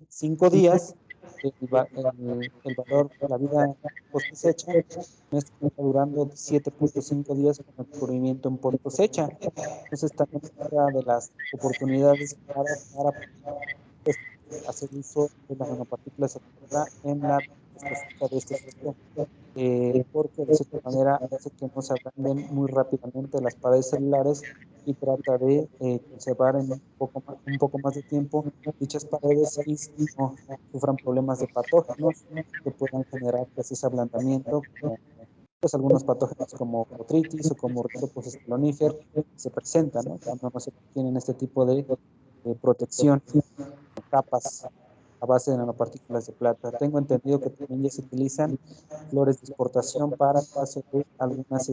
5 días, el valor de la vida post cosecha no está durando 7.5 días con el cubrimiento en post cosecha. Entonces también es otra de las oportunidades claras para pues, hacer uso de las nanopartículas de plata en la cosecha de este ciclo. Porque de cierta manera hace que no se ablanden muy rápidamente las paredes celulares y trata de conservar en un poco más de tiempo dichas paredes y no sufran problemas de patógenos que puedan generar pues, ese ablandamiento, como pues, algunos patógenos como botritis o como Rhizopus stolonifer se presentan, ¿no? Cuando no se tienen este tipo de protección, capas a base de nanopartículas de plata. Tengo entendido que también ya se utilizan flores de exportación para paso de algunas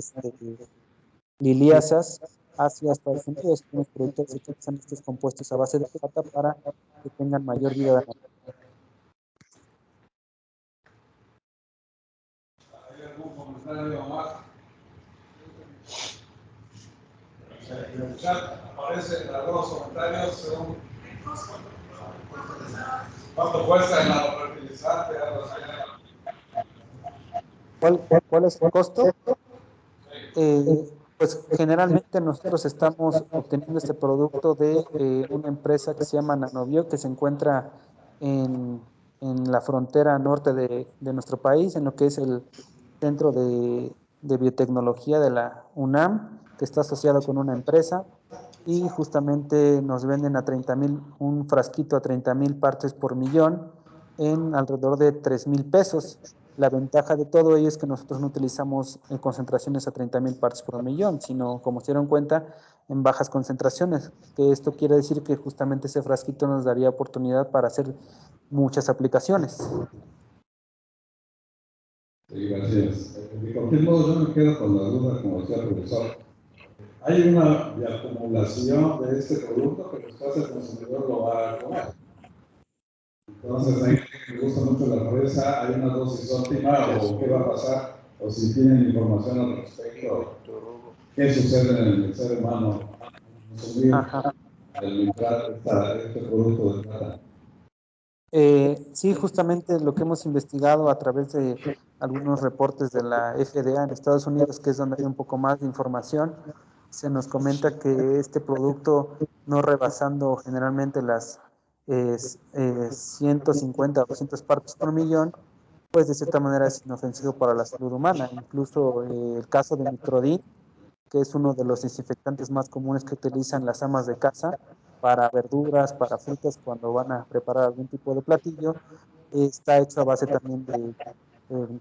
liliáceas hacia Estados Unidos. Algunos productores utilizan estos compuestos a base de plata para que tengan mayor vida de ¿Hay algún comentario más? En el chat aparecen los dos comentarios según cuánto cuesta el nanofertilizante. ¿Cuál es el costo? Pues generalmente nosotros estamos obteniendo este producto de una empresa que se llama Nanobio, que se encuentra en la frontera norte de nuestro país, en lo que es el Centro de Biotecnología de la UNAM, que está asociado con una empresa, y justamente nos venden a 30,000, un frasquito a 30,000 partes por millón en alrededor de 3,000 pesos. La ventaja de todo ello es que nosotros no utilizamos concentraciones a 30,000 partes por millón, sino, como se dieron cuenta, en bajas concentraciones, que esto quiere decir que justamente ese frasquito nos daría oportunidad para hacer muchas aplicaciones. Sí, gracias. De cualquier modo, yo me quedo con la duda, como decía el profesor. Hay una acumulación de este producto que después el consumidor lo va a comer. Entonces, hay gente que le gusta mucho la fresa, hay una dosis óptima, o qué va a pasar, o si tienen información al respecto, qué sucede en el ser humano al consumir este producto de plata. Sí, justamente lo que hemos investigado a través de algunos reportes de la FDA en Estados Unidos, que es donde hay un poco más de información, se nos comenta que este producto, no rebasando generalmente las 150 o 200 partes por millón, pues de cierta manera es inofensivo para la salud humana. Incluso el caso de Microdin, que es uno de los desinfectantes más comunes que utilizan las amas de casa para verduras, para frutas, cuando van a preparar algún tipo de platillo, está hecho a base también de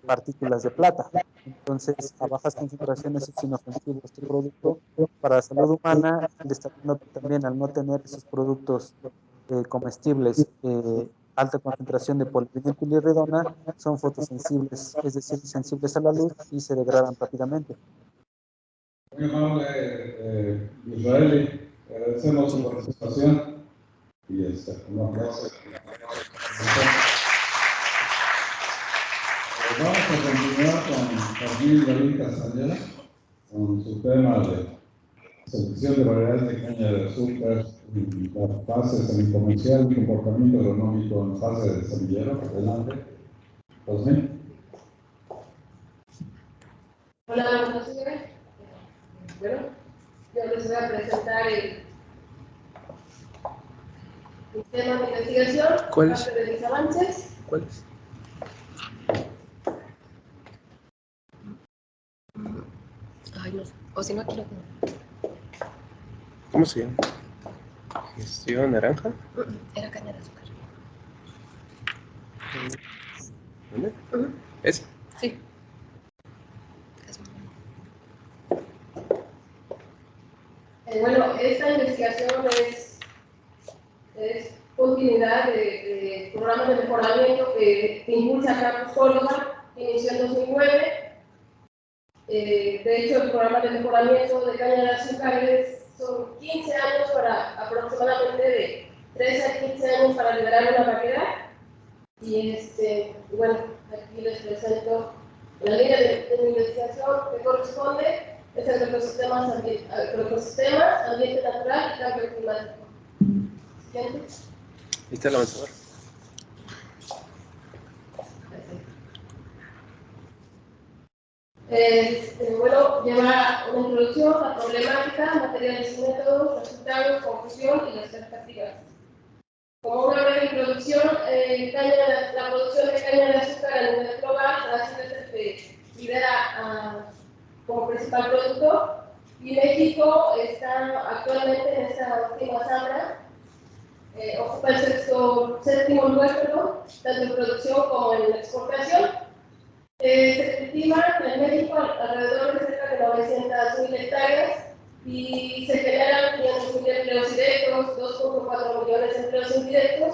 partículas de plata. Entonces, a bajas concentraciones es inofensivo este producto para la salud humana, y destacando que también al no tener esos productos comestibles, alta concentración de polivinilclorridona, son fotosensibles, es decir, sensibles a la luz y se degradan rápidamente. Muy amable, Israeli, agradecemos su participación y un aplauso. Vamos a continuar con Joaquín David Castañeda, con su tema de selección de variedades de caña de azúcar, la fase semicomercial y comportamiento agronómico en fase de semillero. Adelante. José. Hola, buenos días. Bueno, yo les voy a presentar el tema de investigación, parte de mis avances. ¿Cuál es? Ay, no sé. O si no, aquí lo tengo. ¿Cómo se llama? ¿Gestión naranja? Era caña de azúcar. ¿Dónde? ¿Ese? Sí. Bueno, esta investigación es continuidad del programa de mejoramiento que impulsa Carlos Córdoba, que inició en 2009. De hecho, el programa de mejoramiento de caña de azúcar son 15 años para aproximadamente de 13 a 15 años para liberar una variedad. Y bueno, aquí les presento la línea de mi investigación que corresponde es el ecosistemas, ambiente natural y cambio climático. Siguiente. ¿Viste el avanzador? Bueno, lleva una introducción, la problemática, materiales y métodos, resultados, conclusión y las perspectivas. Como una breve introducción, la producción de caña de azúcar a nivel global, Brasil es el que lidera como principal productor, y México está actualmente en esta última zambra, ocupa el séptimo lugar, tanto en producción como en exportación. Se cultiva en México alrededor de cerca de 900.000 hectáreas y se generan 500.000 empleos directos, 2.4 millones de empleos indirectos,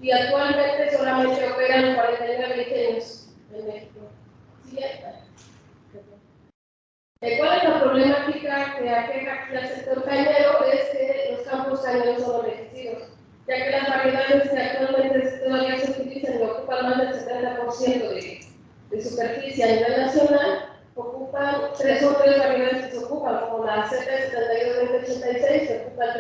y actualmente solamente operan 49 ingenios en México. ¿Cuál es la problemática que aqueja aquí al sector cañero? Es que los campos cañeros son envejecidos, ya que las variedades que actualmente todavía se utilizan y ocupan más del 70% de superficie a nivel nacional, son tres variedades que se ocupan, como la Z72-2086, que ocupa el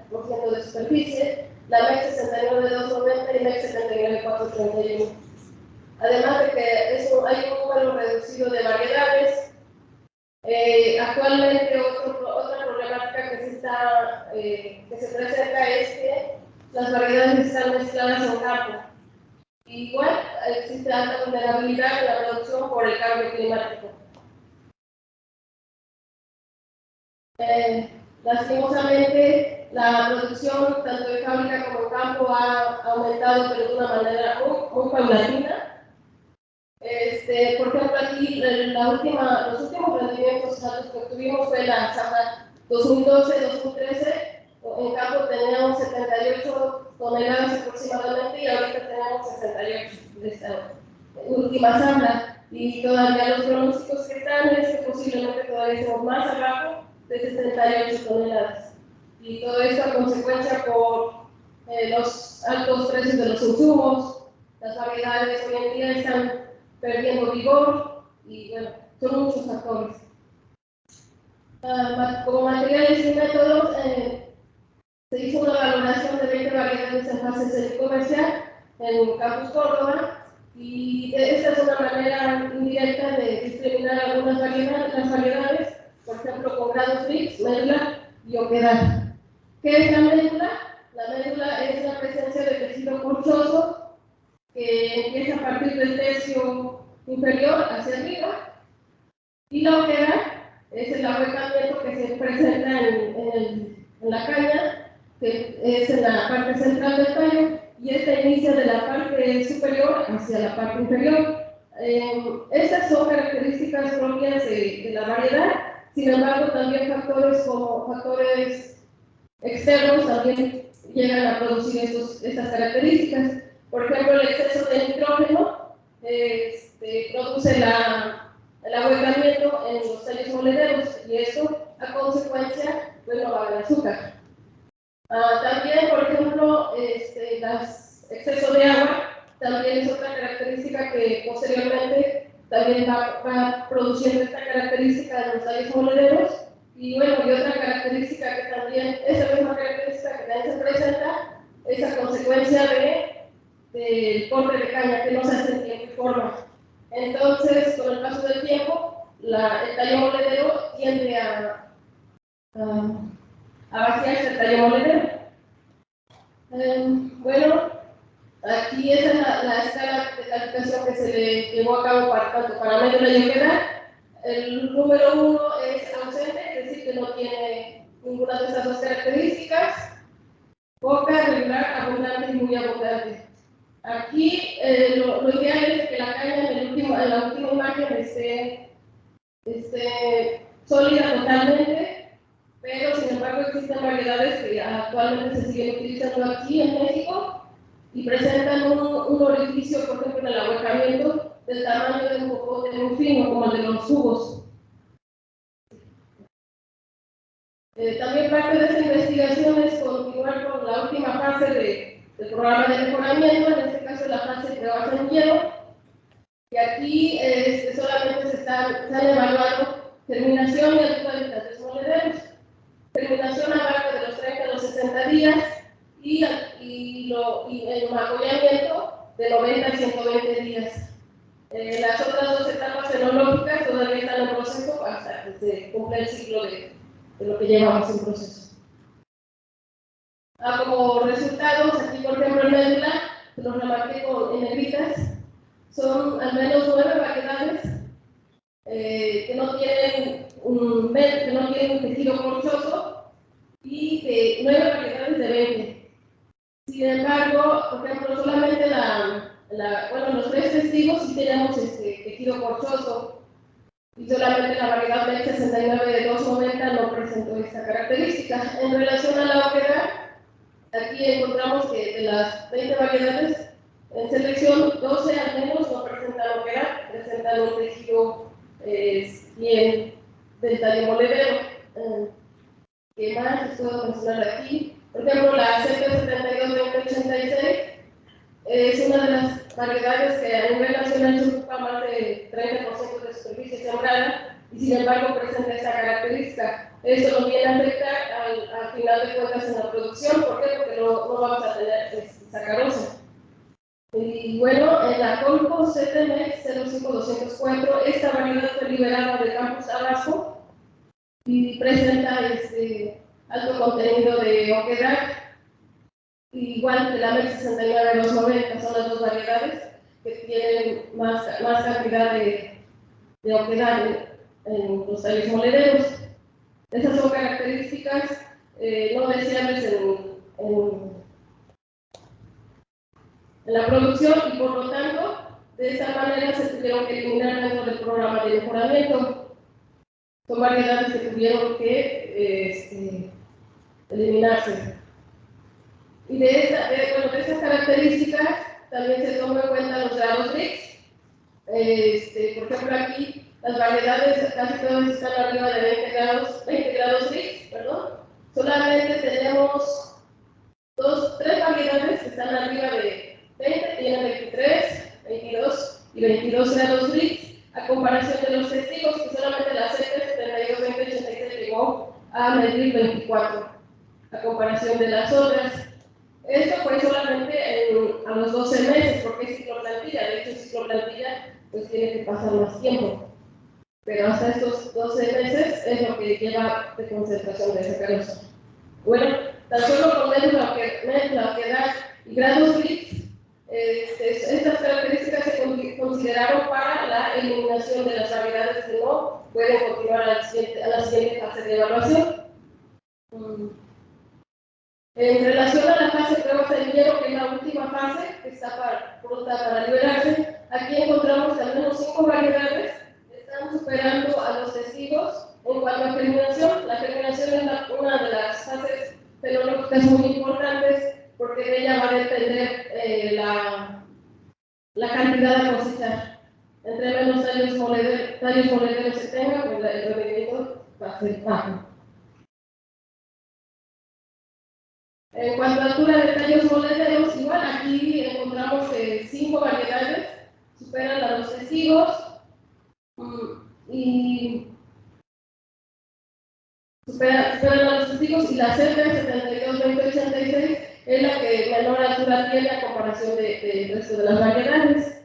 30% de superficie, la MEX 69-290 y MEX 79-431. Además de que hay un número reducido de variedades, actualmente otra problemática que se presenta es que las variedades están mezcladas en campo. Igual existe alta vulnerabilidad en la producción por el cambio climático. Lastimosamente, la producción tanto en fábrica como en campo ha aumentado, pero de una manera muy paulatina. Por ejemplo, aquí los últimos rendimientos altos que obtuvimos fue la zambra 2012-2013. En campo teníamos 78 toneladas aproximadamente y ahorita tenemos 68 de esta última zambra. Y todavía los pronósticos que están es que posiblemente todavía estemos más abajo de 78 toneladas. Y todo esto a consecuencia por los altos precios de los insumos. Las variedades hoy en día están perdiendo vigor y bueno, son muchos factores. Como materiales y métodos, se hizo una valoración de 20 variedades en fase comercial en Campus Córdoba, y esta es una manera indirecta de discriminar algunas variedades, por ejemplo, con grados BRICS, médula y oquedad. ¿Qué es la médula? La médula es la presencia de tejido pulchoso que empieza a partir del tercio inferior hacia arriba, y la oquedad es el ahuecamiento que se presenta en la caña, que es en la parte central del tallo, y esta inicia de la parte superior hacia la parte inferior. Estas son características propias de la variedad. Sin embargo, también factores externos también llegan a producir estas características. Por ejemplo, el exceso de nitrógeno produce el ahuecamiento en los tallos molederos, y esto a consecuencia va al azúcar. También, por ejemplo, exceso de agua también es otra característica que posteriormente también va produciendo esta característica de los tallos molederos. Y bueno, y otra característica que también, esa misma característica que también se presenta, es a consecuencia del corte de caña que no se hace en tiempo y forma. Entonces, con el paso del tiempo, el tallo moledero tiende a vaciarse el tallo moledero. Bueno, aquí esa es la escala de calificación que se le llevó a cabo tanto para médula y oquedad. El número 1 es ausente, es decir, que no tiene ninguna de estas dos características. Poca, regular, abundante y muy abundante. Aquí lo ideal es que la caña en la última imagen esté sólida totalmente, pero sin embargo existen variedades que actualmente se siguen utilizando aquí en México y presentan un orificio, por ejemplo, en el ahuecamiento del tamaño de un popote muy fino, como el de los jugos. También parte de esta investigación es continuar con la última fase del programa de mejoramiento, en este caso la fase de base en hielo, y aquí solamente se están evaluando germinación y altura de tallos molederos. Germinación abarca de los 30 a los 60 días y el macollamiento de 90 a 120 días. Las otras dos etapas fenológicas todavía están en proceso hasta que se cumpla el ciclo de lo que llevamos en proceso. Como resultados, aquí por ejemplo en médula, los remarqué en negritas, son al menos 9 variedades que no tienen un tejido corchoso y de 9 variedades de 20. Sin embargo, por ejemplo, solamente los 3 testigos sí tenemos tejido corchoso y solamente la variedad del 69 de 290 no presentó esta característica. En relación a la oquedad, aquí encontramos que de las 20 variedades en selección, 12 al menos no presentan oquedad, presentan un tejido bien del tallo moledero. ¿Qué más les puedo mencionar aquí? Por ejemplo, la CP72-2086 es una de las variedades que a nivel nacional se ocupa más del 30% de superficie sembrada y sin embargo presenta esta característica. Esto nos viene a afectar al final de cuentas en la producción. ¿Por qué? Porque no vamos a tener sacarosa. Y bueno, en la Colpo CTMX 05204, esta variedad fue liberada de Campus Tabasco y presenta alto contenido de oquedad, igual que la MEX 69-290, son las dos variedades que tienen más cantidad de oquedad en los tallos molederos. Esas son características no deseables en la producción y por lo tanto, de esta manera se tuvieron que eliminar dentro del programa de mejoramiento. Son variedades que tuvieron que eliminarse. Y de estas características también se toman en cuenta los grados RIX. Por ejemplo, aquí las variedades casi todas están arriba de 20 grados RIX, perdón. Solamente tenemos 3 variedades que están arriba de 20, tienen 23, 22 y 22 grados RIX, a comparación de los testigos, que solamente la CP72-2086 llegó a medir 24, a comparación de las otras. Esto fue solamente a los 12 meses, porque es ciclo plantilla. De hecho, el ciclo plantilla pues tiene que pasar más tiempo. Pero hasta estos 12 meses es lo que lleva de concentración de sacarosa. Bueno, tan solo con médula, oquedad y grados RIX, estas características se consideraron para la eliminación de las variedades que no pueden continuar a la siguiente fase de evaluación. En relación a la fase de pruebas de semillero, que es la última fase, que está pronta para liberarse, aquí encontramos que al menos 5 variedades están superando a los testigos en cuanto a germinación. La germinación es una de las fases fenológicas muy importantes porque de ella va a depender la cantidad a cosechar. Entre menos tallos molederos se tenga, pues el rendimiento va a ser bajo. En cuanto a altura de tallos molederos, igual aquí encontramos que 5 variedades superan a los testigos y superan a los testigos, y la CP72-2086 es la que menor altura tiene a comparación del resto de las variedades.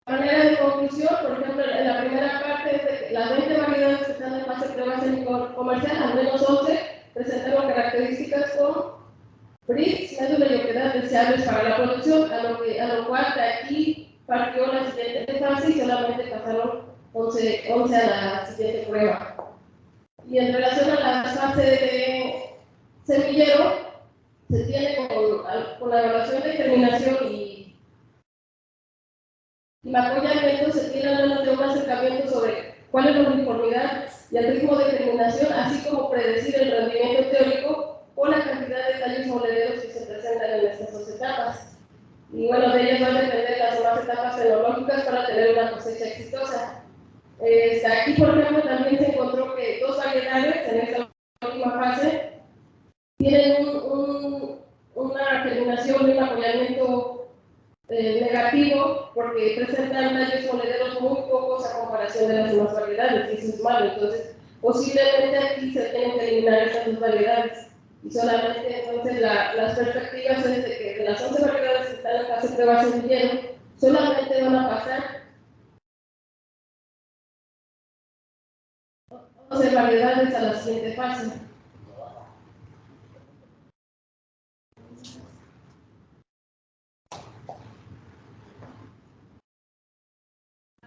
Manera de conclusión, por ejemplo, en la primera parte es de que las 20 variedades que están en fase de prueba comercial, al menos 11 presentaron características con BRICS, médula y oquedad deseables para la producción, a lo cual de aquí partió la siguiente fase y solamente pasaron 11 a la siguiente prueba. Y en relación a la fase de semillero, se tiene con la evaluación de germinación y macollamiento, se tiene al menos de un acercamiento sobre cuál es la uniformidad y el ritmo de germinación, así como predecir el rendimiento teórico o la cantidad de tallos molederos que se presentan en estas dos etapas. Y bueno, de ellas van a depender las demás etapas fenológicas para tener una cosecha exitosa. Aquí, por ejemplo, también se encontró que 2 variedades en esta última fase tienen una germinación y un apoyamiento negativo, porque presentan tallos molederos muy pocos a comparación de las demás variedades, y eso es malo. Entonces, posiblemente aquí se tienen que eliminar estas 2 variedades. Y solamente entonces las perspectivas es de que de las 11 variedades que están en fase de prueba semillero, solamente van a pasar 11 variedades a la siguiente fase.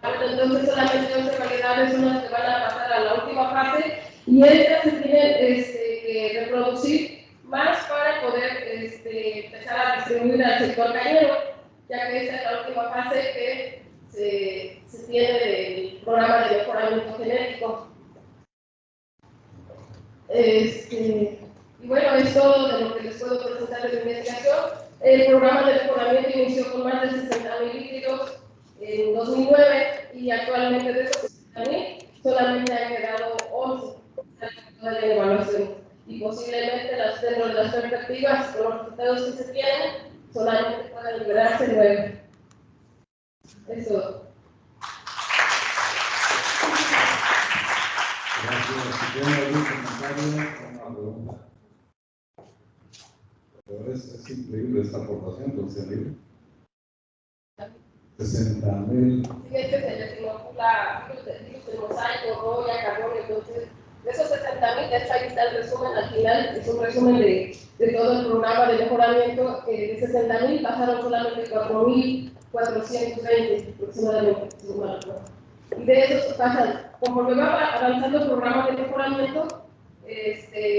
Entonces solamente 11 variedades son las que van a pasar a la última fase y estas se tienen que reproducir más para poder empezar a distribuir al sector cañero, ya que esta es la última fase que se tiene del programa de mejoramiento genético. Y bueno, es todo de lo que les puedo presentar de mi investigación. El programa de mejoramiento inició con más de 60.000 líquidos en 2009 y actualmente de esos 60.000 solamente han quedado 11 de evaluación y posiblemente dentro de las perspectivas con los resultados que se tienen solamente puedan liberarse 9. Eso. Gracias. Si tienen algún comentario o una pregunta. Pero es increíble esta aportación, entonces, ¿sí? 60.000. Sí, es que se les inocula virus del mosaico, roya, carbón, entonces de esos 60.000, ahí está el resumen al final, es un resumen de todo el programa de mejoramiento. De 60.000 pasaron solamente 4.420 aproximadamente, y de esos pasan, conforme va avanzando el programa de mejoramiento,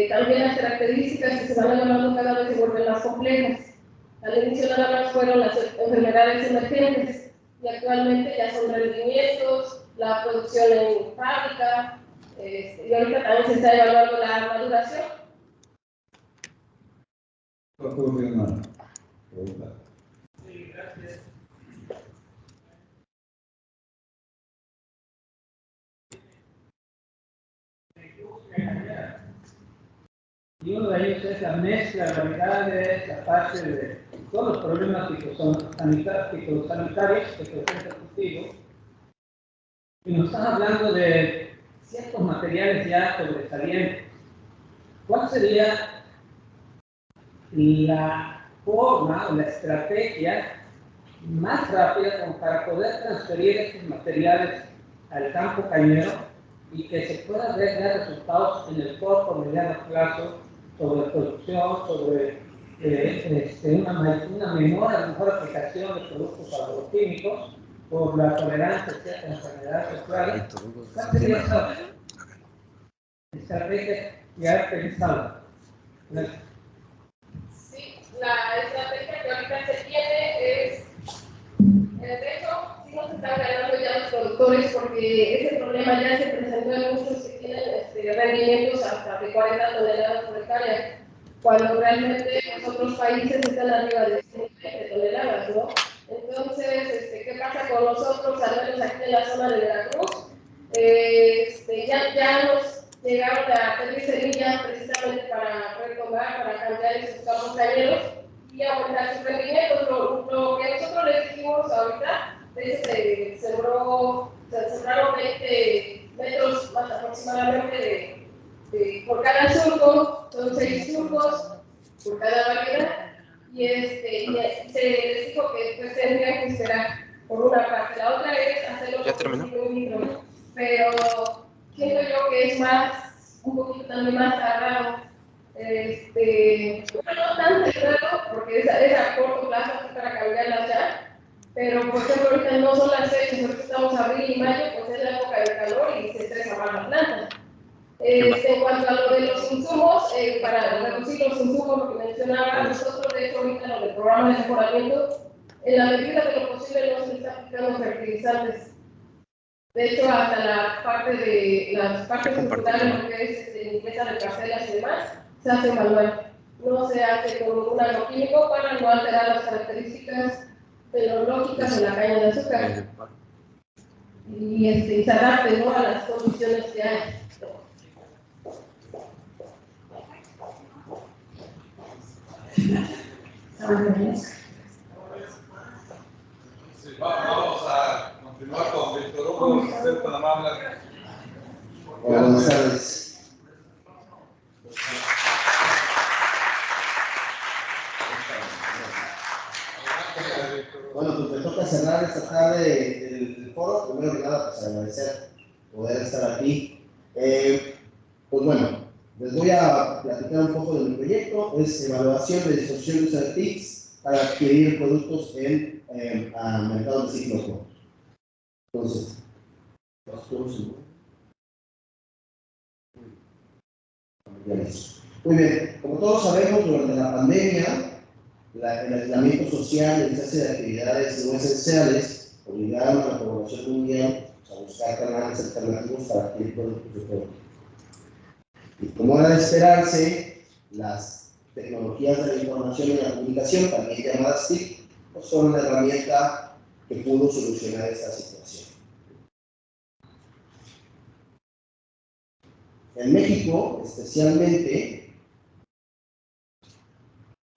también las características que se van evaluando cada vez se vuelven más complejas. Al inicio nada más fueron las enfermedades emergentes y actualmente ya son rendimientos, la producción en fábrica, y ahorita también se está evaluando la maduración. ¿Puedo tener una pregunta? Sí, gracias. Y uno de ellos es la mezcla de variedades, la parte de todos los problemas fitosanitarios que presenta el cultivo. Y nos están hablando de ciertos materiales ya sobresalientes. ¿Cuál sería la forma o la estrategia más rápida como para poder transferir estos materiales al campo cañero y que se pueda ver ya resultados en el corto o mediano plazo sobre producción, sobre una mejor aplicación de productos agroquímicos por la tolerancia a ciertas enfermedades sexuales? ¿Cuál sería esa estrategia ya pensada? Sí, la estrategia que ahorita se tiene es, de hecho, sí nos están ganando ya los productores porque ese problema ya se presentó en muchos que tienen rendimientos hasta de 40 toneladas por hectárea, cuando realmente los otros países están arriba de 120 toneladas, ¿no? Entonces, ¿qué pasa con nosotros, al menos aquí en la zona de Veracruz? Ya nos llegaron a pedir semillas precisamente para retomar, para cambiar esos campos cañeros y aumentar sus rendimientos. Lo que nosotros les dijimos ahorita, se sembraron 20 metros más aproximadamente por cada surco, son 6 surcos por cada variedad, y se les dijo que pues, tendrían que esperar por una parte. La otra es hacerlo por micro, pero siento yo que es un poquito también más tardado. No tan tardado, porque es a corto plazo para cambiarlas ya, pero por ejemplo ahorita no son las fechas, ahorita estamos abril y mayo, pues es la época de calor y se estresa más la planta. En cuanto a lo de los insumos, para reducir los insumos, lo que mencionaba, nosotros de hecho ahorita lo del programa de mejoramiento, en la medida de lo posible no se está aplicando fertilizantes. De hecho, hasta las partes estructurales, lo que es limpieza de parcelas y demás, se hace manual. No se hace con un agroquímico para no alterar las características fenológicas de la caña de azúcar. Y se adapte, ¿no?, a las condiciones que hay. Sí, vamos a continuar con Víctor Hugo, si usted tan amable. Buenas tardes. Bueno, pues me toca cerrar esta tarde el foro. Primero que nada, pues agradecer poder estar aquí. Pues bueno, les voy a platicar un poco de mi proyecto. Es evaluación de disposición de uso de TICs para adquirir productos en mercados de ciclo corto. Entonces, muy bien, como todos sabemos, durante la pandemia, el aislamiento social y el cese de actividades no esenciales obligaron a la población mundial a buscar canales alternativos para adquirir productos de todo. Y como era de esperarse, las tecnologías de la información y la comunicación, también llamadas TIC, pues son una herramienta que pudo solucionar esta situación. En México, especialmente,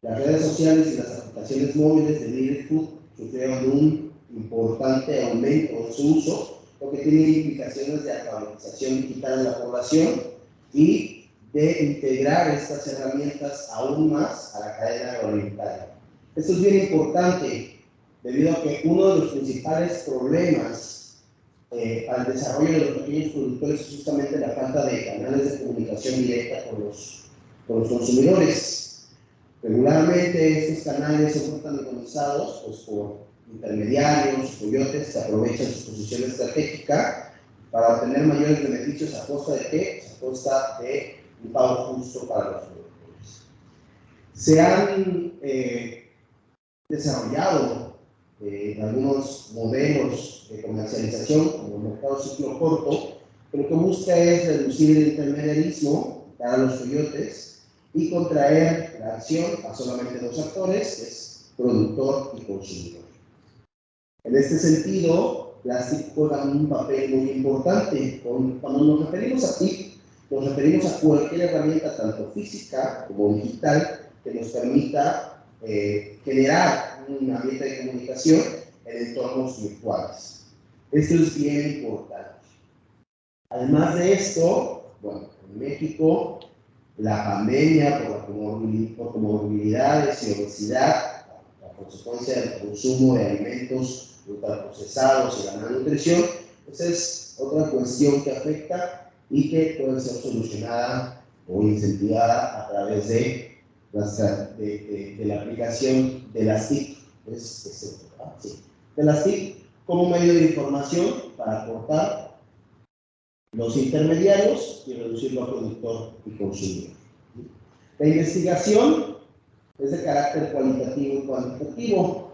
las redes sociales y las aplicaciones móviles de Delivery Food sufrieron un importante aumento en su uso, lo que tiene implicaciones de alfabetización digital de la población y de integrar estas herramientas aún más a la cadena agroalimentaria. Esto es bien importante, debido a que uno de los principales problemas al desarrollo de los pequeños productores es justamente la falta de canales de comunicación directa con los consumidores. Regularmente estos canales son protagonizados pues, por intermediarios, coyotes que aprovechan su posición estratégica para obtener mayores beneficios a costa de qué? A costa de un pago justo para los productores. Se han desarrollado algunos modelos de comercialización, como el mercado ciclo corto, que lo que busca es reducir el intermediarismo para los coyotes y contraer la acción a solamente dos actores, que es productor y consumidor. En este sentido, las TIC juegan un papel muy importante. Cuando nos referimos a TIC, nos referimos a cualquier herramienta, tanto física como digital, que nos permita generar un ambiente de comunicación en entornos virtuales. Esto es bien importante. Además de esto, bueno, en México, la pandemia por comorbilidades y obesidad, la consecuencia del consumo de alimentos ultraprocesados y la malnutrición, pues es otra cuestión que afecta y que puede ser solucionada o incentivada a través de la aplicación de las TIC, de las TIC como medio de información para acortar los intermediarios y reducirlo a productor y consumidor. La investigación es de carácter cualitativo y cuantitativo.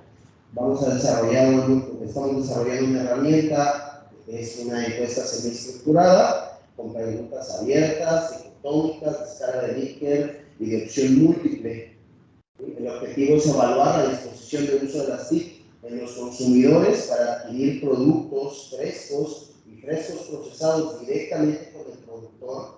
Estamos desarrollando una herramienta, es una encuesta semiestructurada, con preguntas abiertas, dicotómicas, de escala de Likert y de opción múltiple. El objetivo es evaluar la disposición de uso de las TIC en los consumidores para adquirir productos frescos y frescos procesados directamente con el productor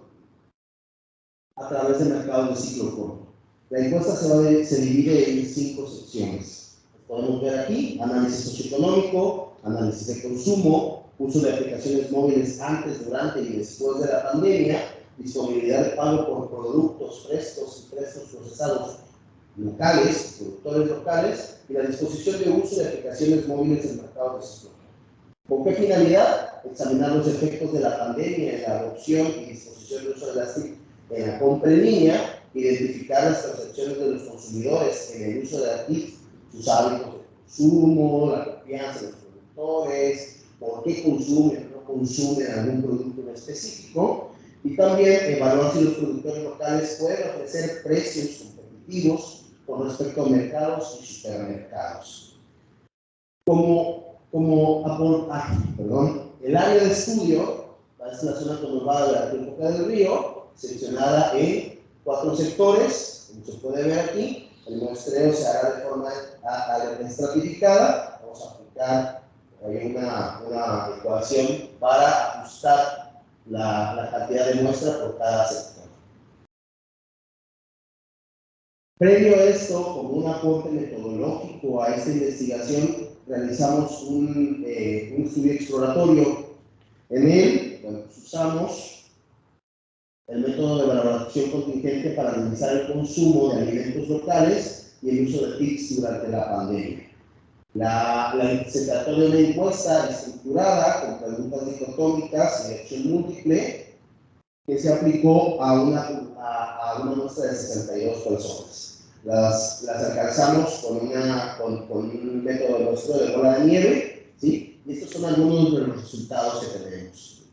a través de mercados de ciclo corto. La encuesta se divide en 5 secciones. Podemos ver aquí: análisis socioeconómico, análisis de consumo, uso de aplicaciones móviles antes, durante y después de la pandemia, disponibilidad de pago por productos frescos y frescos procesados locales, productores locales, y la disposición de uso de aplicaciones móviles en mercados de ciclo corto. ¿Con qué finalidad? Examinar los efectos de la pandemia en la adopción y disposición de uso de las TIC en la compra en línea, identificar las percepciones de los consumidores en el uso de las TIC, sus hábitos de consumo, la confianza de los productores, por qué consumen o no consumen algún producto en específico, y también evaluar si los productores locales pueden ofrecer precios competitivos con respecto a mercados y supermercados. El área de estudio es la zona conurbada de la República del Río, seccionada en 4 sectores, como se puede ver aquí. El muestreo se hará de forma estratificada. Vamos a aplicar una ecuación para ajustar la cantidad de muestra por cada sector. Previo a esto, como un aporte metodológico a esta investigación, realizamos un estudio exploratorio. En él, pues, usamos el método de valoración contingente para analizar el consumo de alimentos locales y el uso de TICs durante la pandemia. Se trató de una encuesta estructurada con preguntas dicotómicas y elección múltiple que se aplicó a una muestra de 62 personas. Las alcanzamos con un método de muestreo de bola de nieve, ¿sí? Y estos son algunos de los resultados que tenemos.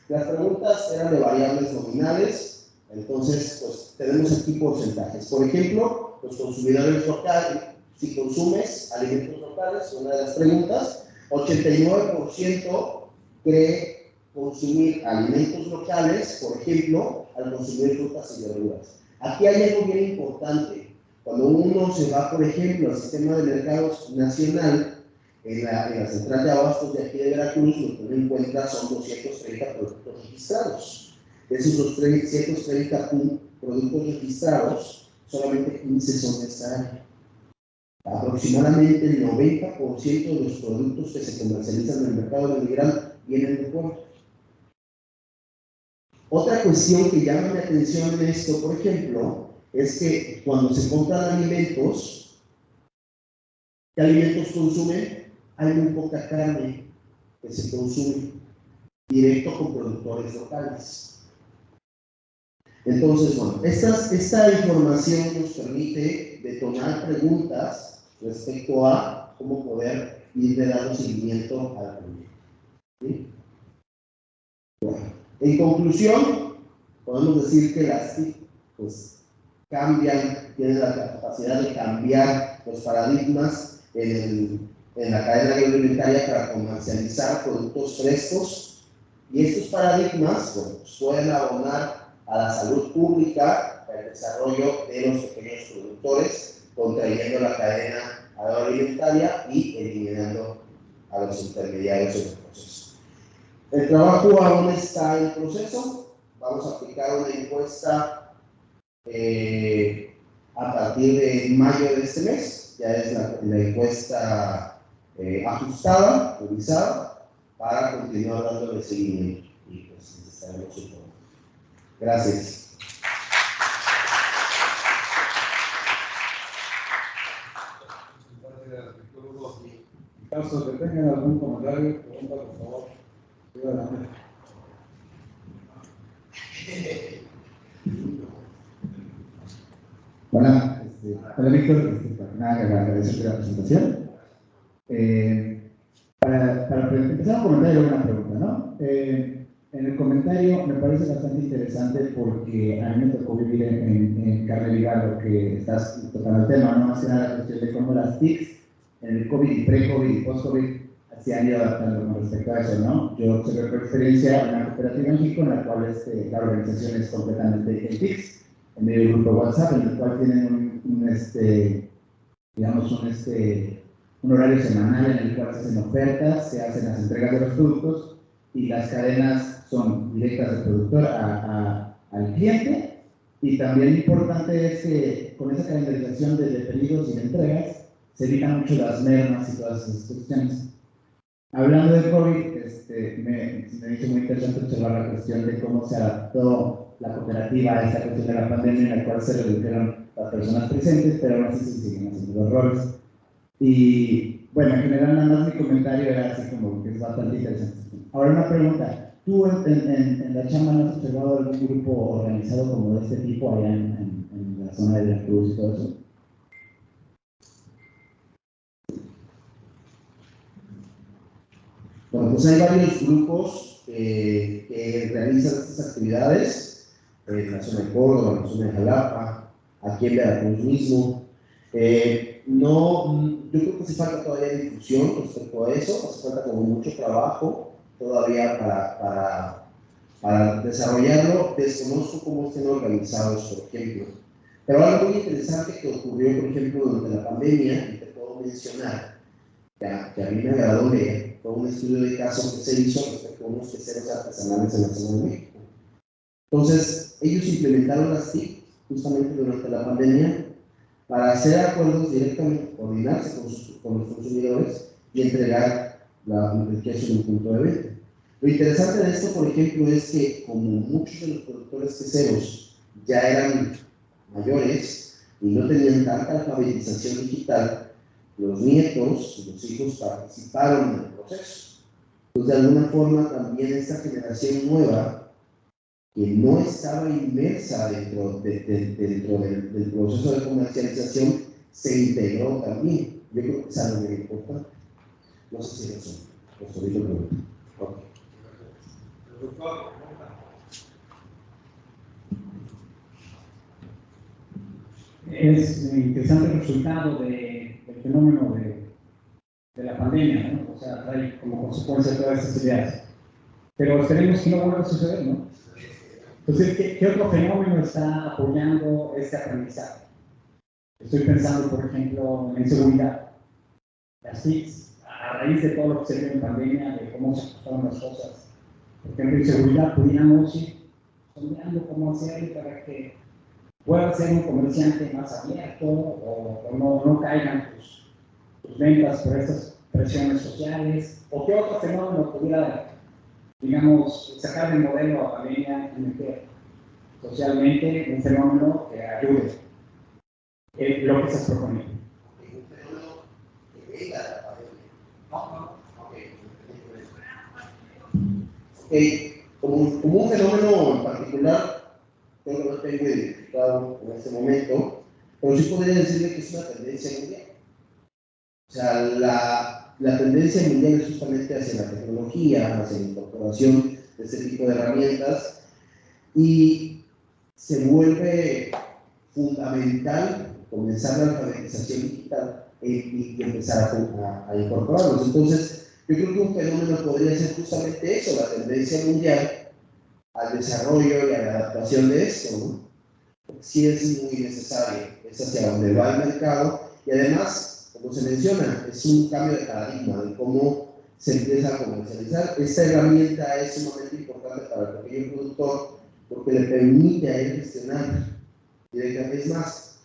Las preguntas eran de variables nominales, entonces pues tenemos aquí porcentajes. Por ejemplo, los consumidores locales, si consumes alimentos locales, una de las preguntas, 89% cree consumir alimentos locales, por ejemplo, al consumir frutas y verduras. Aquí hay algo bien importante. Cuando uno se va, por ejemplo, al sistema de mercados nacional, en la central de abastos de aquí de Veracruz, lo que uno encuentra son 230 productos registrados. De esos 230 productos registrados, solamente 15 son de esta área. Aproximadamente el 90% de los productos que se comercializan en el mercado de Miguel vienen de puerto. Otra cuestión que llama mi atención en esto, por ejemplo, es que cuando se compran alimentos, ¿qué alimentos consumen? Hay muy poca carne que se consume directo con productores locales. Entonces, bueno, esta información nos permite detonar preguntas respecto a cómo poder ir dando seguimiento al proyecto. ¿Sí? Bueno, en conclusión, podemos decir que las TIC pues, tienen la capacidad de cambiar los paradigmas en la cadena agroalimentaria para comercializar productos frescos, y estos paradigmas bueno, pues pueden abonar a la salud pública, al desarrollo de los pequeños productores, contrayendo la cadena agroalimentaria y eliminando a los intermediarios en el proceso. El trabajo aún está en proceso. Vamos a aplicar una encuesta a partir de mayo de este mes. Ya es la encuesta ajustada, revisada, para continuar dándole seguimiento. Y pues estaremos informando. Gracias. En caso de que tengan algún comentario, pregunta, por favor. Hola, hola Víctor, nada, agradezco la presentación. Para empezar un comentario y una pregunta, ¿no? En el comentario me parece bastante interesante porque a mí me tocó vivir en carne viva lo que estás tocando el tema, ¿no? Más que nada la cuestión de cómo las TICs en el COVID y pre-COVID y post-COVID se han ido adaptando con respecto a eso, ¿no? Yo observé por experiencia una cooperativa en México en la cual la organización es completamente en TICs, en medio del grupo WhatsApp, en el cual tienen un horario semanal en el cual se hacen ofertas, se hacen las entregas de los productos y las cadenas son directas del productor al cliente. Y también importante es que con esa calendarización de pedidos y de entregas se evitan mucho las mermas y todas esas cuestiones. Hablando de COVID, me hizo muy interesante observar la cuestión de cómo se adaptó la cooperativa a esta cuestión de la pandemia, en la cual se redujeron las personas presentes, pero aún así se siguen haciendo los roles. Y bueno, en general nada más mi comentario era así como que es bastante interesante. Ahora una pregunta, ¿tú en la chamba no has observado algún grupo organizado como de este tipo allá en la zona de Veracruz y todo eso? Bueno, pues hay varios grupos que realizan estas actividades en la zona de Córdoba, en la zona de Jalapa, aquí en Veracruz mismo. Yo creo que hace falta todavía difusión respecto a eso, hace falta como mucho trabajo todavía para desarrollarlo. Desconozco cómo estén organizados, por ejemplo. Pero algo muy interesante que ocurrió, por ejemplo, durante la pandemia, y te puedo mencionar, que a mí me agradó leer, fue un estudio de caso que se hizo respecto a unos queseros artesanales en la zona de México. Entonces, ellos implementaron las TIC justamente durante la pandemia para hacer acuerdos directamente, coordinarse con los consumidores y entregar el queso en un punto de venta. Lo interesante de esto, por ejemplo, es que como muchos de los productores queseros ya eran mayores y no tenían tanta alfabetización digital, los nietos y los hijos participaron en el proceso. Entonces, de alguna forma, también esta generación nueva, que no estaba inmersa dentro del proceso de comercialización, se integró también. Yo creo que es algo muy importante. No sé si eso es ahorita pregunta. Okay. Es interesante el resultado del fenómeno de la pandemia, ¿no? O sea, trae como consecuencia todas estas ideas. Pero esperemos que no vuelva a suceder, ¿no? Entonces, ¿qué otro fenómeno está apoyando este aprendizaje? Estoy pensando, por ejemplo, en seguridad. Las TICs, a raíz de todo lo que se vio en pandemia, de cómo se ajustaron las cosas. Por ejemplo, en seguridad pudiéramos ir sondeando cómo hacer para que pueda ser un comerciante más abierto o no caigan tus ventas por estas presiones sociales. ¿O qué otro fenómeno pudiera, digamos, sacar del modelo a pandemia y meter socialmente un fenómeno que ayude lo que estás proponiendo? Un fenómeno que venga de la pandemia. Como un fenómeno en particular, creo que no tengo identificado en este momento, pero sí podría decirle que es una tendencia mundial. O sea, la tendencia mundial es justamente hacia la tecnología, hacia la incorporación de este tipo de herramientas, y se vuelve fundamental comenzar la alfabetización digital y empezar a incorporarlos. Entonces, yo creo que un fenómeno podría ser justamente eso, la tendencia mundial al desarrollo y a la adaptación de esto, ¿no? Sí es muy necesario, es hacia donde va el mercado, y además, como se menciona, es un cambio de paradigma de cómo se empieza a comercializar. Esta herramienta es sumamente importante para el pequeño productor porque le permite a él gestionar directamente. Es más,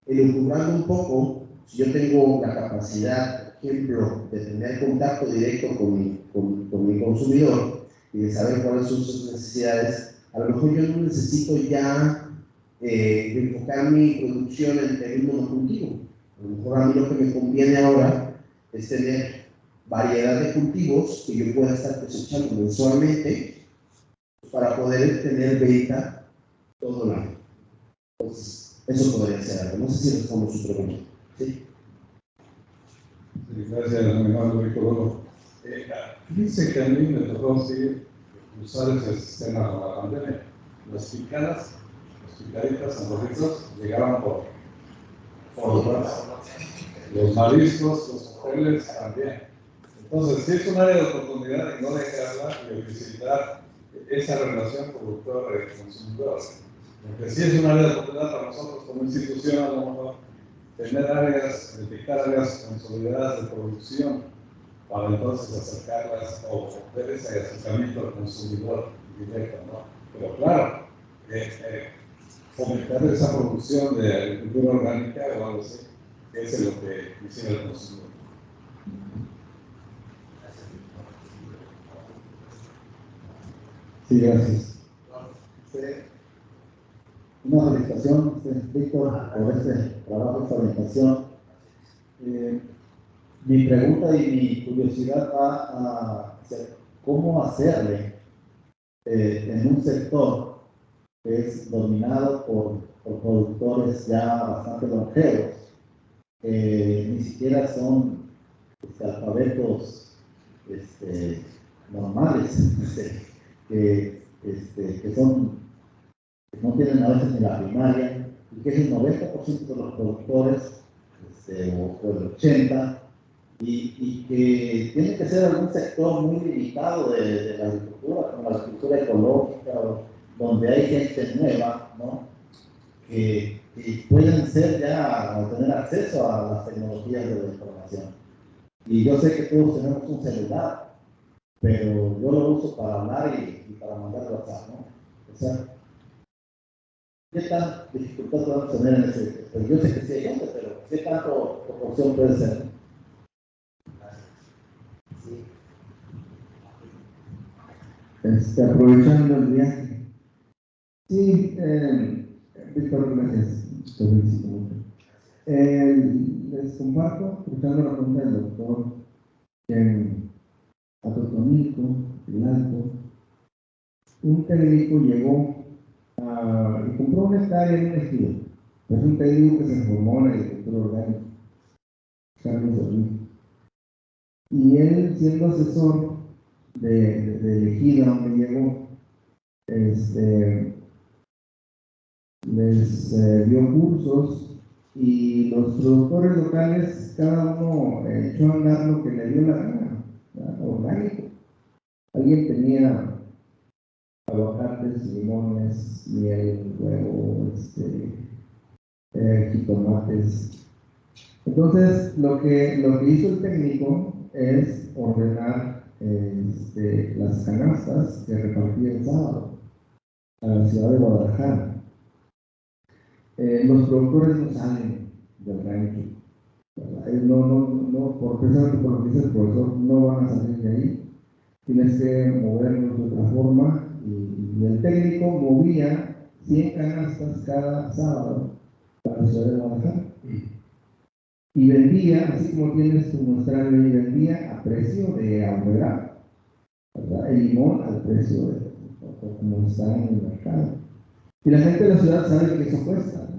elucubrando un poco, si yo tengo la capacidad, por ejemplo, de tener contacto directo con mi consumidor y de saber cuáles son sus necesidades, a lo mejor yo no necesito ya enfocar mi producción en un monocultivo. A lo mejor a mí lo que me conviene ahora es tener variedad de cultivos que yo pueda estar cosechando mensualmente para poder tener venta todo el año. Entonces, eso podría ser algo. No sé si respondo su pregunta. ¿Sí? Sí, gracias, mi hermano Víctor. Dice que a mí me tocó usar ese sistema con la pandemia. Las picaditas en los rizos llegaban por los mariscos, los hoteles también. Entonces, sí es un área de oportunidad y no dejarla y visitar esa relación productor-consumidor. Porque sí es un área de oportunidad para nosotros como institución, a lo mejor, tener áreas, detectar áreas consolidadas de producción para entonces acercarlas o ver ese acercamiento al consumidor directo, ¿no? Pero claro, fomentar esa producción de agricultura orgánica o algo así, eso es lo que quisiera el consumidor. Sí, gracias. Una felicitación, Víctor, por este trabajo, esta orientación. Mi pregunta y mi curiosidad va a ser cómo hacerle en un sector que es dominado por productores ya bastante longevos, ni siquiera son alfabetos normales, que no tienen a veces ni la primaria, y que es el 90% de los productores, o el 80%, y que tiene que ser algún sector muy limitado de la agricultura, como la agricultura ecológica, donde hay gente nueva, ¿no? Que pueden ser ya, o tener acceso a las tecnologías de la información. Y yo sé que todos tenemos un celular, pero yo lo uso para hablar y para mandar WhatsApp, ¿no? O sea, ¿qué tan dificultad podemos tener en ese? Pues yo sé que sí hay gente, pero ¿qué tanto proporción puede ser? Sí. Aprovechando el viaje. Sí, Víctor, gracias. Te felicito mucho. les comparto, escuchando la pregunta del doctor Atotonilco, el Alto. Un técnico llegó y compró una hectárea en un ejido. Es un técnico que se formó en agricultura orgánica, Carlos Orlando. Y él, siendo asesor del ejido donde llegó, les dio cursos y los productores locales, cada uno echó a andar lo que le dio la gana, orgánico. Alguien tenía aguacates, limones, miel, huevo, jitomates. Entonces, lo que hizo el técnico es ordenar las canastas que repartía el sábado a la ciudad de Guadalajara. Los productores no salen del rancho. Por precisamente por lo que dice el profesor, no van a salir de ahí. Tienes que moverlos de otra forma. Y el técnico movía 100 canastas cada sábado para la ciudad de Guadalajara. Y vendía, así como tienes tu muestrario, y vendía a precio de ahorrar, el limón al precio de como está en el mercado. Y la gente de la ciudad sabe que eso cuesta, ¿no?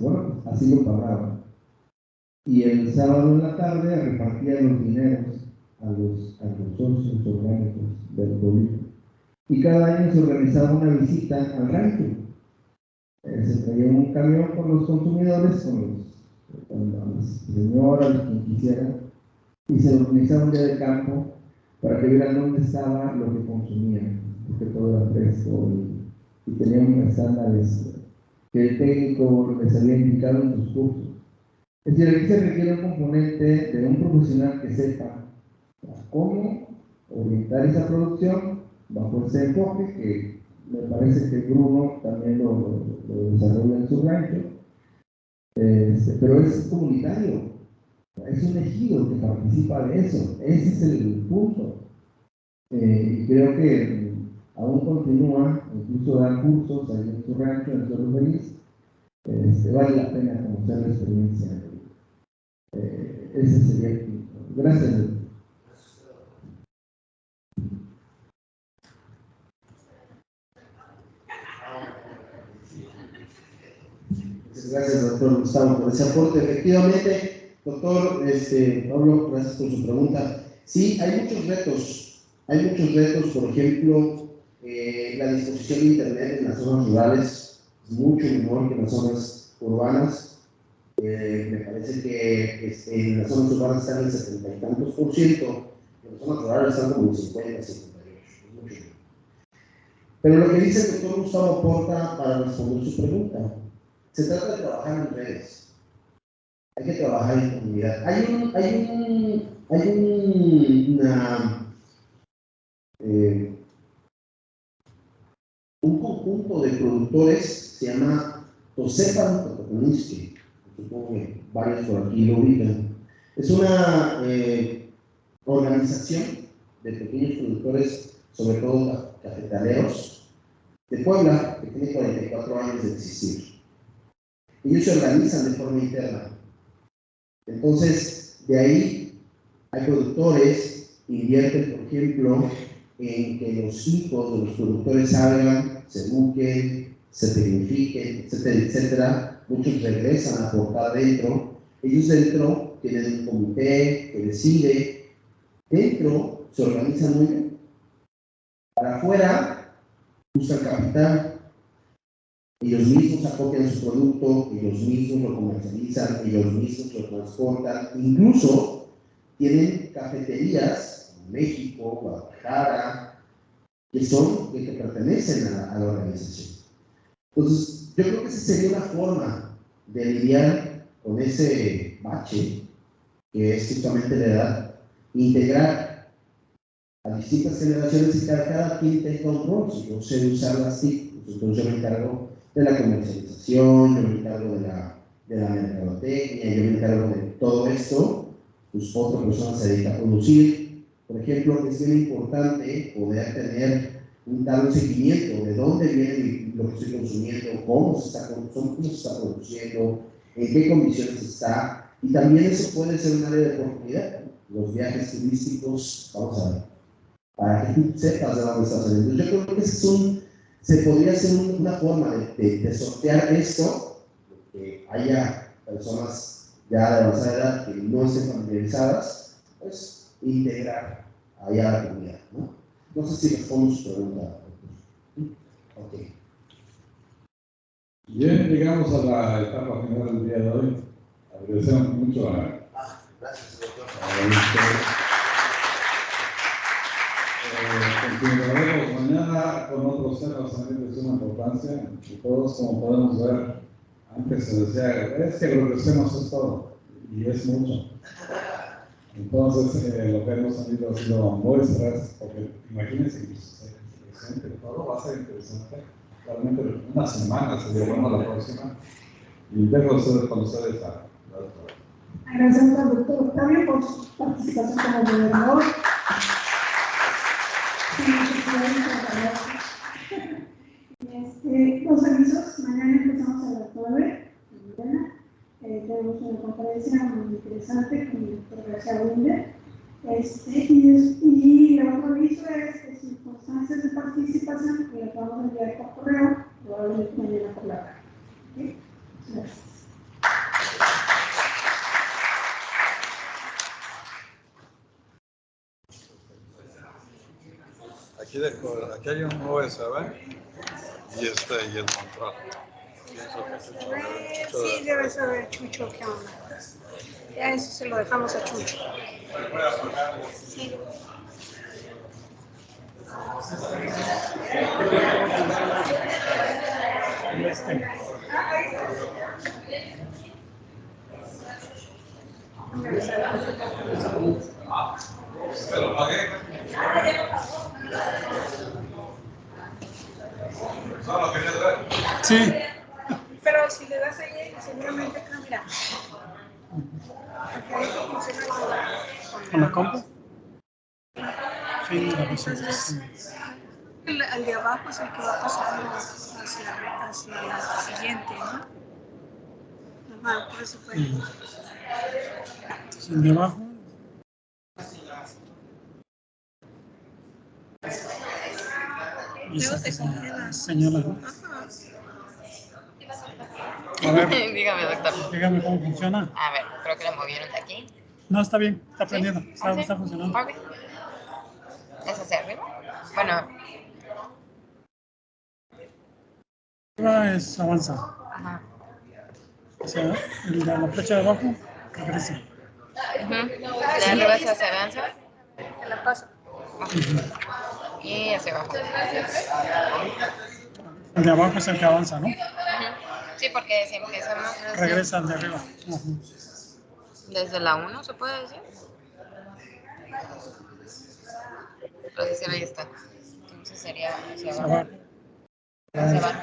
Bueno, pues así lo pagaban. Y el sábado en la tarde repartía los dineros a los socios orgánicos del pueblo. Y cada año se organizaba una visita al rancho. Se traía un camión con los consumidores, con las señoras, quien quisiera, y se organizaba un día de campo para que vieran dónde estaba lo que consumían, porque todo era fresco y tenían estándares que el técnico les había indicado en sus cursos. Es decir, aquí se requiere un componente de un profesional que sepa cómo orientar esa producción bajo ese enfoque, que me parece que Bruno también lo desarrolla en su rancho, pero es comunitario, es un ejido que participa de eso, ese es el punto. Y creo que aún continúa, incluso da cursos ahí en su rancho, en Cerro Feliz. Vale la pena conocer la experiencia. Ese sería el punto. Gracias. Muchas gracias, doctor Gustavo, por ese aporte. Efectivamente, doctor Pablo, gracias por su pregunta. Sí, hay muchos retos. Hay muchos retos, por ejemplo, la disposición de Internet en las zonas rurales es mucho menor que en las zonas urbanas. Me parece que en las zonas urbanas están en el 70 y tantos %, en las zonas rurales están como en 50, 58, es mucho menor. Pero lo que dice el doctor Gustavo aporta para responder su pregunta. Se trata de trabajar en redes. Hay que trabajar en comunidad. Hay un conjunto de productores, se llama Tosepan Totoconisque, supongo que varios por aquí lo ubican. Es una organización de pequeños productores, sobre todo cafetaleros, de Puebla, que tiene 44 años de existir. Ellos se organizan de forma interna. Entonces, de ahí hay productores, invierten, por ejemplo, en que los hijos de los productores salgan, se eduquen, se tecnifiquen, etcétera, etcétera. Muchos regresan a aportar dentro. Ellos dentro tienen un comité que decide. Dentro se organizan muy bien. Para afuera buscan capital. Ellos mismos acopian su producto, ellos mismos lo comercializan, ellos mismos lo transportan. Incluso tienen cafeterías en México, Guadalajara, que pertenecen a la organización. Entonces, yo creo que esa sería una forma de lidiar con ese bache, que es justamente la edad, integrar a distintas generaciones y cada quien tenga un rol. Si yo sé usar las TIC, pues entonces yo me encargo de la comercialización, yo me encargo de la mercadotecnia, yo me encargo de todo esto, pues otra persona se dedica a producir. Por ejemplo, es bien importante poder tener un seguimiento de dónde viene lo que estoy consumiendo, cómo se está produciendo, en qué condiciones está, Y también eso puede ser un área de oportunidad. Los viajes turísticos, vamos a ver, para que tú sepas de dónde estás saliendo. Yo creo que se podría hacer una forma de sortear esto, que haya personas ya de avanzada edad que no estén familiarizadas, pues integrar allá a la comunidad, ¿no? No sé si respondo su pregunta. Ok. Bien, llegamos a la etapa final del día de hoy. Agradecemos mucho a... Gracias, doctor. Continuaremos mañana con otros temas también de suma importancia. Y todos, como podemos ver, antes se decía, es que lo que hacemos es todo, y es mucho. Entonces, lo que hemos tenido ha sido muestras, porque imagínense que se presente todo, va a ser interesante. Realmente una semana se llevamos a la próxima, y dejo ustedes con ustedes a la doctora. Agradecemos al doctor Octavio por su participación como moderador. Los avisos, mañana empezamos a las 9 de la mañana. Tenemos una conferencia muy interesante con el doctor García Winder. Y el otro aviso es que circunstancias de participación que les vamos a enviar por correo, probablemente mañana por la tarde. ¿Okay? Gracias. Aquí hay un USB y el control. Sí, debe saber Chucho qué onda. Ya eso se lo dejamos a Chucho. Sí. ¿Se lo pagué? ¿No lo querías ver? Sí. Pero si le das ahí, seguramente cambiará. ¿Con la compu? Sí, la presentación. El de abajo es el que va pasando hacia el siguiente, ¿no? Ajá, por eso fue. Entonces, el de abajo. Y Luego se se congela. señala, ¿no? Ajá. A ver, Dígame, doctor. dígame cómo funciona. A ver, creo que le movieron de aquí. No, está bien, está prendido, ¿Sí? está funcionando. Ok. ¿Es hacia arriba? Bueno. Arriba es avanza. Ajá. O sea, la flecha de abajo regresa. De arriba hacia avanza. Se la paso. Y hacia abajo. El de abajo es el que avanza, ¿no? Sí, porque si empezamos Regresa al de arriba. desde la 1, ¿se puede decir? Pero decir, ahí está. Entonces sería hacia abajo. Hacia abajo.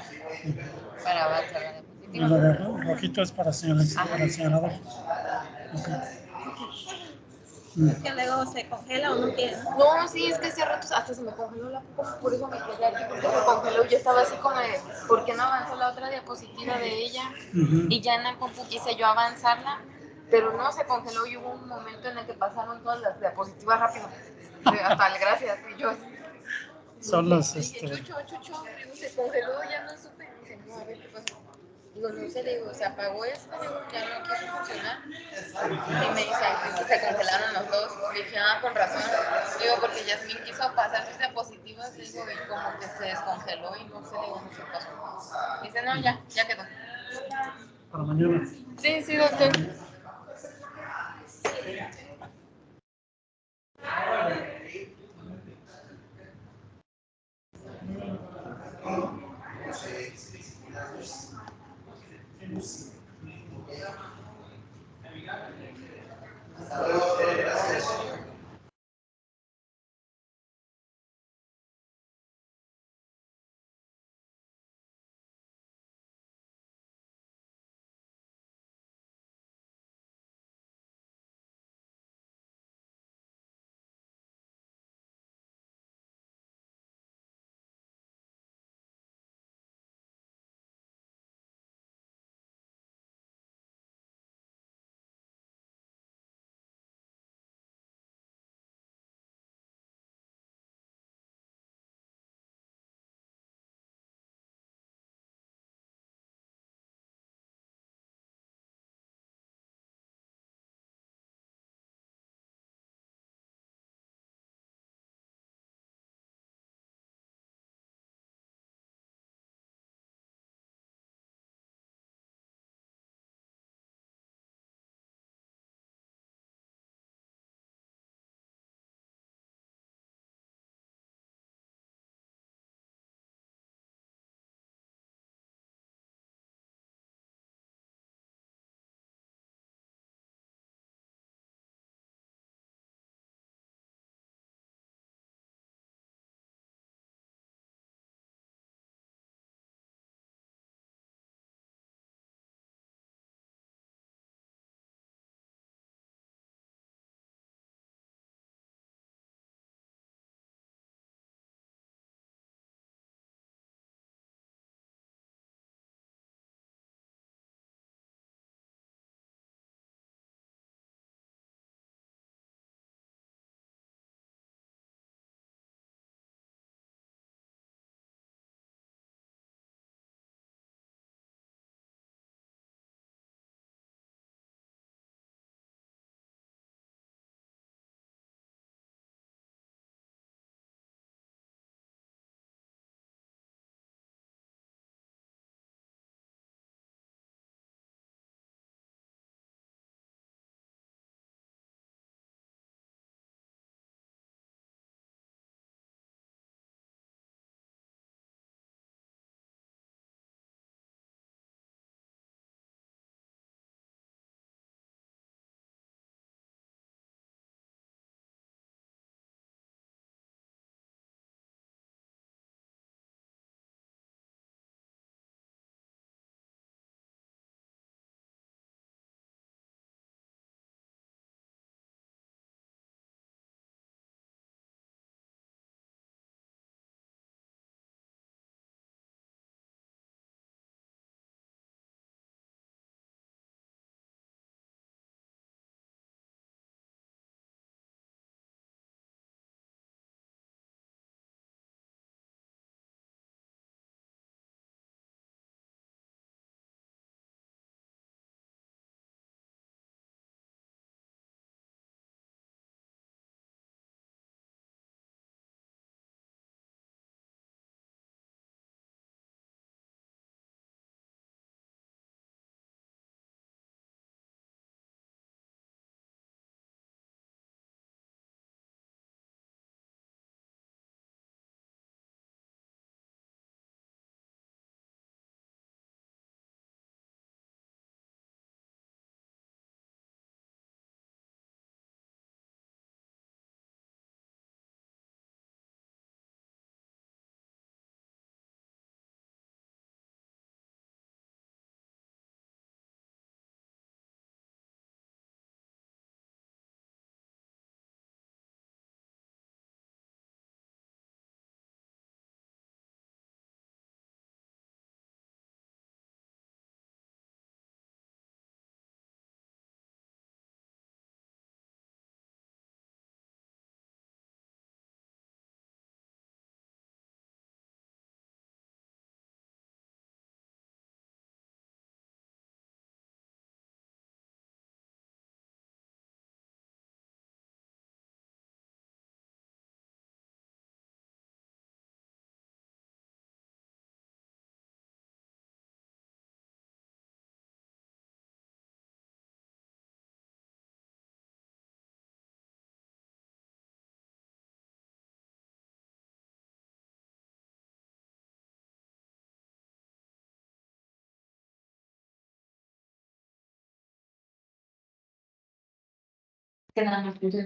Para avanzar la Y diapositiva. lo de rojito es para el señalador. Okay. Es que luego se congela o no quiere. No, sí, es que hace rato hasta se me congeló la poco, por eso me quedé aquí, porque se congeló. Yo estaba así como de, ¿por qué no avanzó la otra diapositiva de ella? Y ya en la compu quise yo avanzarla, pero no, se congeló y hubo un momento en el que pasaron todas las diapositivas rápido. Hasta el gracias, y yo así. Son los, Dije, Chucho, digo, se congeló, ya no supe. Dice, no, a ver qué pasó. Digo, no sé, digo, se apagó esto, digo, ya no quiso funcionar. Y me dice, que se congelaron los dos. Le dije, ah, con razón. Digo, porque Yasmín quiso pasar sus diapositivas, digo, y como que se descongeló y no sé, digo, no sé qué pasó. Dice, no, ya quedó. para mañana. Sí, doctor.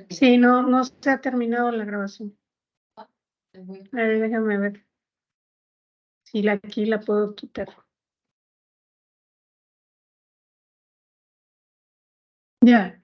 Sí, no se ha terminado la grabación. A ver, déjame ver. Si aquí la puedo quitar. Ya.